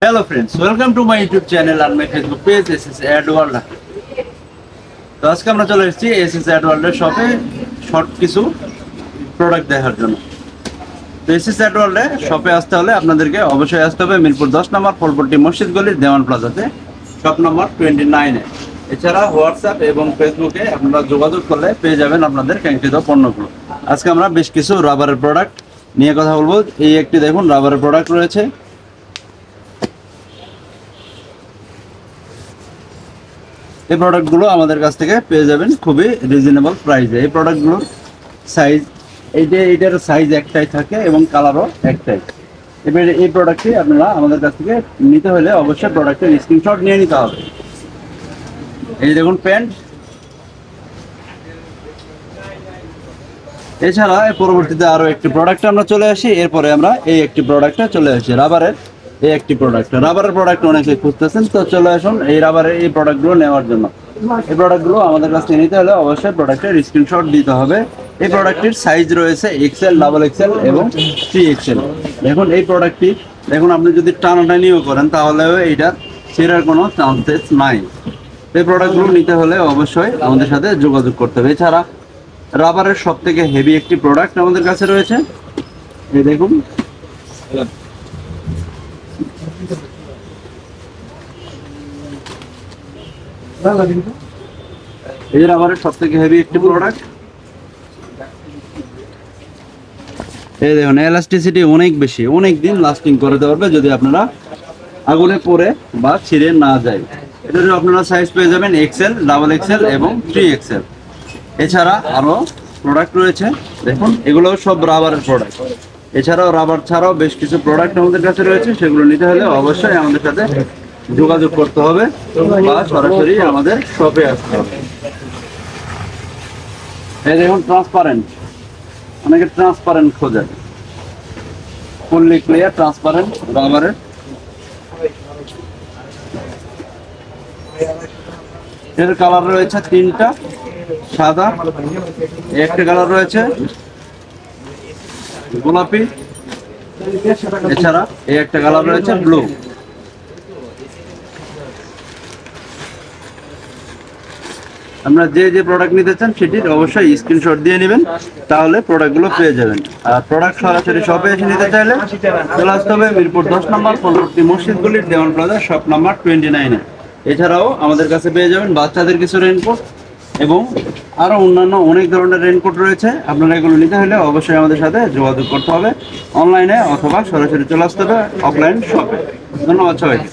Hello friends, welcome to my YouTube channel and my Facebook page SS Ad World। তো আজকে আমরা চলে এসেছি SS Ad World এর শপে শর্ট কিছু প্রোডাক্ট দেখার জন্য। তো SS Ad World এ শপে আসতে হলে আপনাদেরকে অবশ্যই আসতে হবে মিরপুর 10 নম্বর ফলপট্টি মসজিদ গলির দেওয়ান প্লাজাতে শপ নম্বর 29 এ। এছাড়া হোয়াটসঅ্যাপ এবং ফেসবুকে আপনারা যোগাযোগ করলে পেয়ে যাবেন আপনাদের কাঙ্ক্ষিত পণ্যগুলো। আজকে আমরা বেশ কিছু রাবারের প্রোডাক্ট নিয়ে কথা বলবো। এই একটি দেখুন রাবারের প্রোডাক্ট রয়েছে। এই প্রোডাক্টগুলো আমাদের কাছ থেকে পেয়ে যাবেন খুবই রিজনেবল প্রাইসে। এই প্রোডাক্টগুলোর সাইজ এইটার সাইজ একটাই থাকে এবং কালারও একটাই। এবারে এই প্রোডাক্টটি আপনারা আমাদের কাছ থেকে নিতে হলে অবশ্যই প্রোডাক্টের স্ক্রিনশট নিয়ে নিতে হবে। এই দেখুন প্যান্ট। এছাড়া পরবর্তীতে আরও একটি প্রোডাক্টে আমরা চলে আসি। এরপরে আমরা এই একটি প্রোডাক্টে চলে আসি রাবারের এই একটি প্রোডাক্ট। রাবারের প্রোডাক্ট অনেকে খুঁজতেছেন, তো চলে আসুন এই রাবারের এই প্রোডাক্টগুলো নেওয়ার জন্য। এই প্রোডাক্টগুলো আমাদের কাছ থেকে নিতে হলে অবশ্যই প্রোডাক্টের স্ক্রিনশট দিতে হবে। এই প্রোডাক্টটির সাইজ রয়েছে এক্সেল, ডাবল এক্সেল এবং 3XL। দেখুন এই প্রোডাক্টটি দেখুন, আপনি যদি টানাটানিও করেন তাহলেও এইটা ছেঁড়ার কোনো চান্সেস নাই। এই প্রোডাক্টগুলো নিতে হলে অবশ্যই আমাদের সাথে যোগাযোগ করতে হবে। এছাড়া রাবারের সব থেকে হেভি একটি প্রোডাক্ট আমাদের কাছে রয়েছে। এই দেখুন এই যে রাবারের সব থেকে হেভি একটি প্রোডাক্ট। এই দেখুন এলাস্টিসিটি অনেক বেশি, অনেক দিন লাস্টিং করতে পারবে যদি আপনারা আগুনে পড়ে বা ছিঁড়ে না যায়। এটার আপনারা সাইজ পেয়ে যাবেন এক্সেল, ডাবল এক্সেল এবং 3XL। এছাড়া আরও প্রোডাক্ট রয়েছে দেখুন, এগুলো সব রাবারের প্রোডাক্ট। এছাড়াও রাবার ছাড়াও বেশ কিছু প্রোডাক্ট আমাদের কাছে রয়েছে, সেগুলো নিতে হলে অবশ্যই আমাদের সাথে যোগাযোগ করতে হবে বা সরাসরি আমাদের শপে আসতে হবে। এই দেখুন ট্রান্সপারেন্ট, অনেকে ট্রান্সপারেন্ট খোঁজে, ফুললি ক্লিয়ার ট্রান্সপারেন্ট রাবারের। এর কালার রয়েছে তিনটা, সাদা, একটা কালার রয়েছে গোলাপি, এছাড়া এই একটা কালার রয়েছে ব্লু। আপনারা যে প্রোডাক্ট নিতে চান সেটির অবশ্যই স্ক্রিনশট দিয়ে নেবেন, তাহলে প্রোডাক্টগুলো পেয়ে যাবেন। আর প্রোডাক্ট সরাসরি শপে এসে নিতে চাইলে চলে আসতে হবে মিরপুর 10 নম্বর ফলপট্টি মসজিদ গলির দেওয়ান প্লাজা শপ নাম্বার 29 এ। এছাড়াও আমাদের কাছে পেয়ে যাবেন বাচ্চাদের কিছু রেইনকোট এবং আরও অন্যান্য অনেক ধরনের রেইনকোট রয়েছে। আপনারা এগুলো নিতে হলে অবশ্যই আমাদের সাথে যোগাযোগ করতে হবে অনলাইনে অথবা সরাসরি চলে আসতে হবে অফলাইন শপে। ধন্যবাদ সবাইকে।